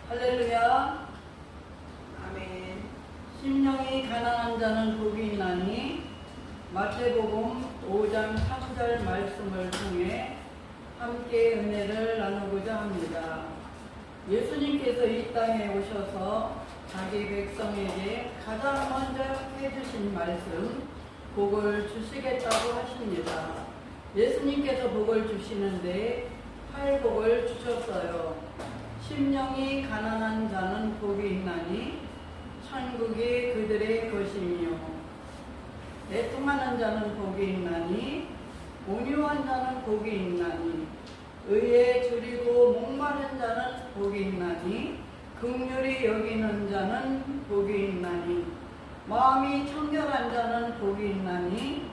할렐루야. 아멘. 심령이 가난한 자는 복이 있나니. 마태복음 5장 3절 말씀을 통해 함께 은혜를 나누고자 합니다. 예수님께서 이 땅에 오셔서 자기 백성에게 가장 먼저 해주신 말씀, 복을 주시겠다고 하십니다. 예수님께서 복을 주시는데 팔복을 주셨어요. 심령이 가난한 자는 복이 있나니 천국이 그들의 것이며, 애통하는 자는 복이 있나니 온유한 자는 복이 있나니, 의에 줄이고 목마른 자는 복이 있나니 긍휼히 여기는 자는 복이 있나니, 마음이 청결한 자는 복이 있나니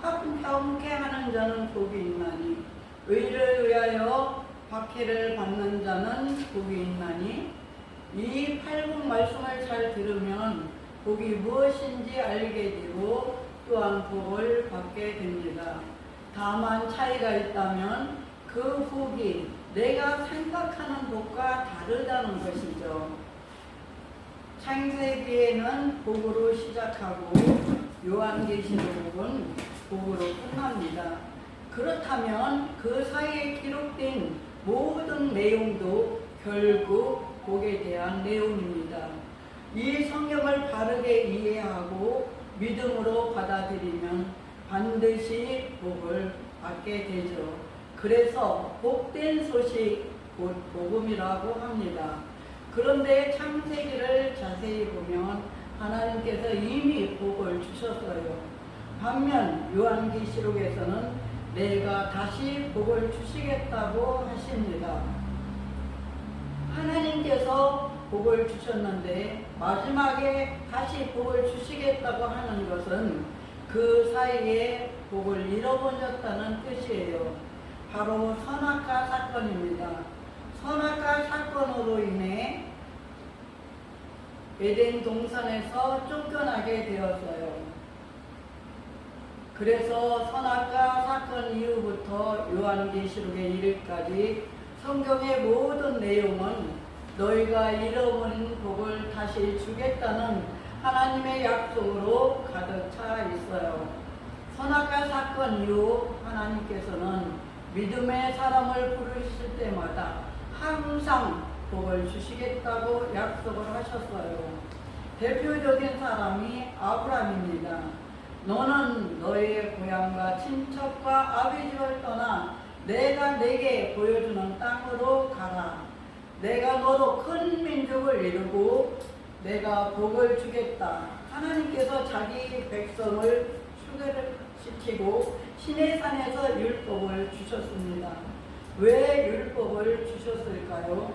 함께 하는 자는 복이 있나니, 의를 위하여 박해를 받는 자는 복이 있나니. 이 팔복 말씀을 잘 들으면 복이 무엇인지 알게 되고 또한 복을 받게 됩니다. 다만 차이가 있다면 그 복이 내가 생각하는 복과 다르다는 것이죠. 창세기에는 복으로 시작하고 요한계시록은 복으로 끝납니다. 그렇다면 그 사이에 기록된 모든 내용도 결국 복에 대한 내용입니다. 이 성경을 바르게 이해하고 믿음으로 받아들이면 반드시 복을 받게 되죠. 그래서 복된 소식, 곧 복음이라고 합니다. 그런데 창세기를 자세히 보면 하나님께서 이미 복을 주셨어요. 반면 요한계시록에서는 내가 다시 복을 주시겠다고 하십니다. 하나님께서 복을 주셨는데 마지막에 다시 복을 주시겠다고 하는 것은 그 사이에 복을 잃어버렸다는 뜻이에요. 바로 선악과 사건입니다. 선악과 사건으로 인해 에덴 동산에서 쫓겨나게 되었어요. 그래서 선악과 사건 이후부터 요한계시록에 이르기까지 성경의 모든 내용은 너희가 잃어버린 복을 다시 주겠다는 하나님의 약속으로 가득 차 있어요. 선악과 사건 이후 하나님께서는 믿음의 사람을 부르실 때마다 항상 복을 주시겠다고 약속을 하셨어요. 대표적인 사람이 아브라함입니다. 너는 너의 고향과 친척과 아비집을 떠나 내가 내게 보여주는 땅으로 가라. 내가 너로 큰 민족을 이루고 내가 복을 주겠다. 하나님께서 자기 백성을 출애굽시키고 시내산에서 율법을 주셨습니다. 왜 율법을 주셨을까요?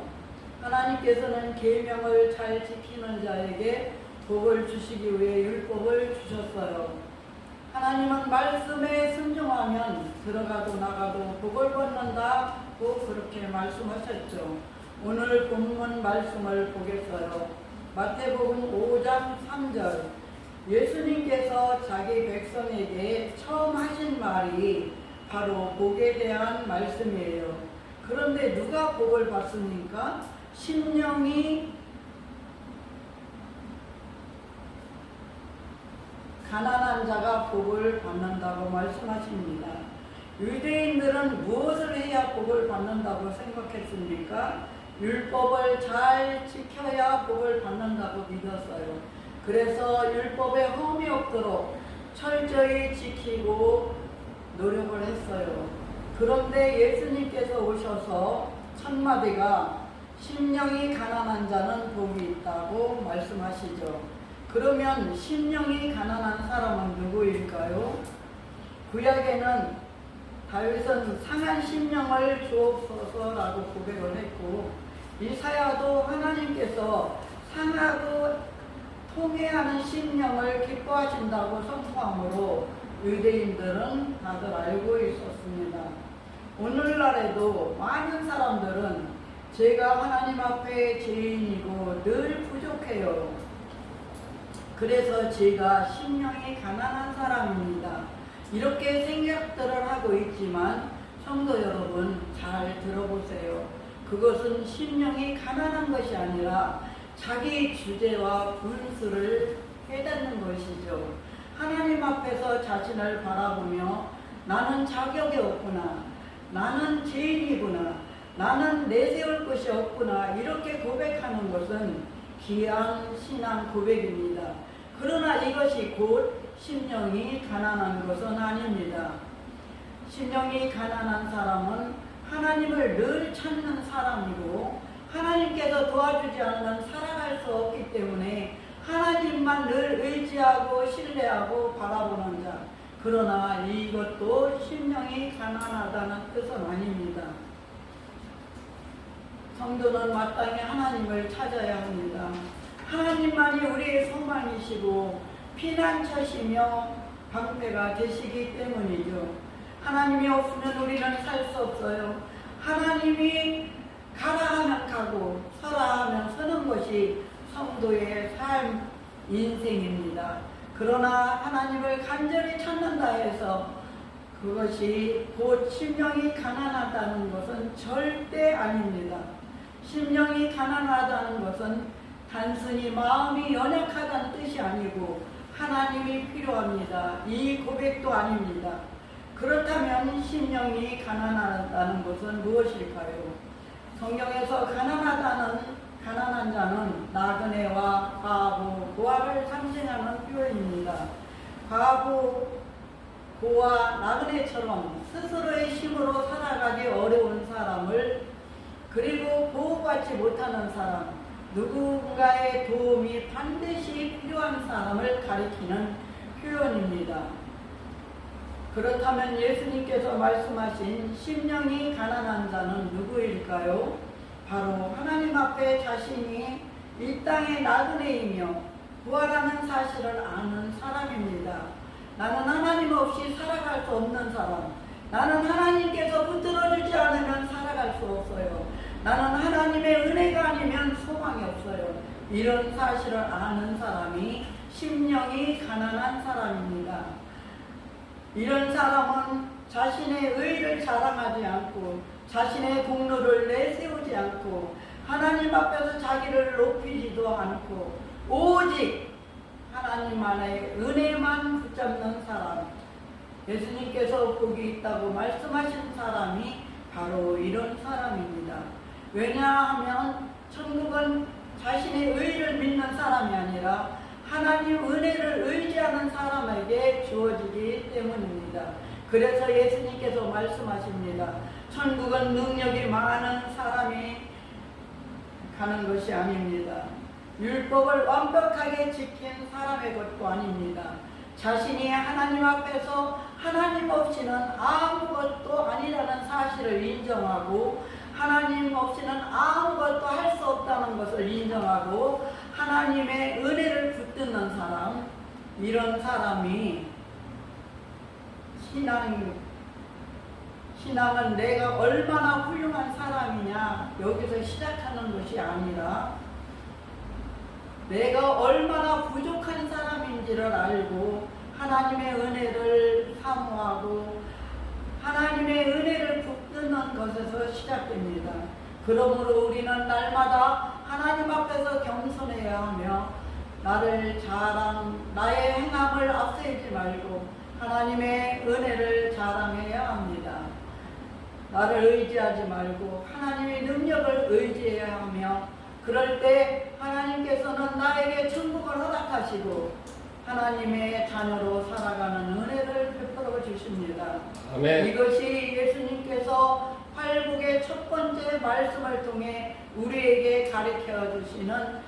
하나님께서는 계명을 잘 지키는 자에게 복을 주시기 위해 율법을 주셨어요. 하나님은 말씀에 순종하면 들어가도 나가도 복을 받는다고 그렇게 말씀하셨죠. 오늘 본문 말씀을 보겠어요. 마태복음 5장 3절. 예수님께서 자기 백성에게 처음 하신 말이 바로 복에 대한 말씀이에요. 그런데 누가 복을 받습니까? 심령이 가난한 자가 복을 받는다고 말씀하십니다. 유대인들은 무엇을 해야 복을 받는다고 생각했습니까? 율법을 잘 지켜야 복을 받는다고 믿었어요. 그래서 율법에 흠이 없도록 철저히 지키고 노력을 했어요. 그런데 예수님께서 오셔서 첫 마디가 심령이 가난한 자는 복이 있다고 말씀하시죠. 그러면 심령이 가난한 사람은 누구일까요? 구약에는 다윗은 상한 심령을 주옵소서라고 고백을 했고, 이사야도 하나님께서 상하고 통회하는 심령을 기뻐하신다고 선포하므로 유대인들은 다들 알고 있었습니다. 오늘날에도 많은 사람들은 제가 하나님 앞에 죄인이고 늘 부족해요. 그래서 제가 심령이 가난한 사람입니다. 이렇게 생각들을 하고 있지만 성도 여러분 잘 들어보세요. 그것은 심령이 가난한 것이 아니라 자기 주제와 분수를 깨닫는 것이죠. 하나님 앞에서 자신을 바라보며 나는 자격이 없구나, 나는 죄인이구나, 나는 내세울 것이 없구나, 이렇게 고백하는 것은 귀한 신앙 고백입니다. 그러나 이것이 곧 심령이 가난한 것은 아닙니다. 심령이 가난한 사람은 하나님을 늘 찾는 사람이고 하나님께서 도와주지 않으면 살아갈 수 없기 때문에 하나님만 늘 의지하고 신뢰하고 바라보는 자. 그러나 이것도 심령이 가난하다는 뜻은 아닙니다. 성도는 마땅히 하나님을 찾아야 합니다. 하나님만이 우리의 소망이시고 피난처시며 방패가 되시기 때문이죠. 하나님이 없으면 우리는 살 수 없어요. 하나님이 가라 하면 가고 서라 하면 서는 것이 성도의 삶, 인생입니다. 그러나 하나님을 간절히 찾는다 해서 그것이 곧 심령이 가난하다는 것은 절대 아닙니다. 심령이 가난하다는 것은 단순히 마음이 연약하다는 뜻이 아니고 하나님이 필요합니다. 이 고백도 아닙니다. 그렇다면 심령이 가난하다는 것은 무엇일까요? 성경에서 가난한 자는 나그네와 과부, 고아를 상징하는 표현입니다. 과부, 고아, 나그네처럼 스스로의 힘으로 살아가기 어려운 사람을, 그리고 보호받지 못하는 사람, 누군가의 도움이 반드시 필요한 사람을 가리키는 표현입니다. 그렇다면 예수님께서 말씀하신 심령이 가난한 자는 누구일까요? 바로 하나님 앞에 자신이 이 땅의 나그네이며 부활하는 사실을 아는 사람입니다. 나는 하나님 없이 살아갈 수 없는 사람, 나는 하나님께서 붙들어주지 않으면 살아갈 수 없어요. 나는 하나님의 은혜가 아니면 소망이 없어요. 이런 사실을 아는 사람이 심령이 가난한 사람입니다. 이런 사람은 자신의 의를 자랑하지 않고 자신의 공로를 내세우지 않고 하나님 앞에서 자기를 높이지도 않고 오직 하나님만의 은혜만 붙잡는 사람, 예수님께서 복이 있다고 말씀하신 사람이 바로 이런 사람입니다. 왜냐하면 천국은 자신의 의를 믿는 사람이 아니라 하나님 은혜를 의지하는 사람에게 주어지기 때문입니다. 그래서 예수님께서 말씀하십니다. 천국은 능력이 많은 사람이 가는 것이 아닙니다. 율법을 완벽하게 지킨 사람의 것도 아닙니다. 자신이 하나님 앞에서 하나님 없이는 아무것도 아니라는 사실을 인정하고 하나님 없이는 아무것도 할 수 없다는 것을 인정하고 하나님의 은혜를 붙드는 사람, 이런 사람이 신앙은 내가 얼마나 훌륭한 사람이냐 여기서 시작하는 것이 아니라 내가 얼마나 부족한 사람인지를 알고 하나님의 은혜를 사모하고 하나님의 은혜를 붙드는 것에서 시작됩니다. 그러므로 우리는 날마다 하나님 앞에서 겸손해야 하며 나의 행함을 앞세우지 말고 하나님의 은혜를 자랑해야 합니다. 나를 의지하지 말고 하나님의 능력을 의지해야 하며 그럴 때 하나님께서는 나에게 천국을 허락하시고 하나님의 자녀로 살아가는 은혜를 베풀어 주십니다. 아멘. 이것이 예수님께서 팔복의 첫 번째 말씀을 통해 우리에게 가르쳐 주시는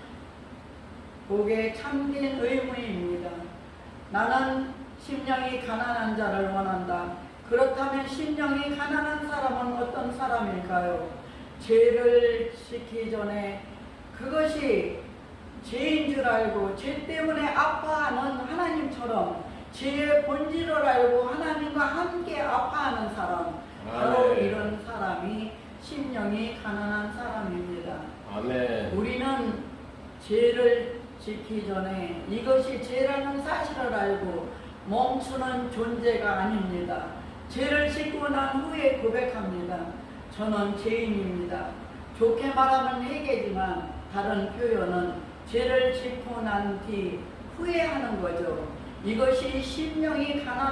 복의 참된 의무입니다. 나는 심령이 가난한 자를 원한다. 그렇다면 심령이 가난한 사람은 어떤 사람일까요? 죄를 지키기 전에 그것이 죄인 줄 알고 죄 때문에 아파하는 하나님처럼 죄의 본질을 알고 하나님과 함께 아파하는 사람, 바로 이런 사람이 심령이 가난한 사람입니다. 아멘. 우리는 죄를 지키기 전에 이것이 죄라는 사실을 알고 멈추는 존재가 아닙니다. 죄를 짓고 난 후에 고백합니다. 저는 죄인입니다. 좋게 말하면 회개지만 다른 표현은 죄를 짓고 난 뒤 후회하는 거죠. 이것이 심령이 가난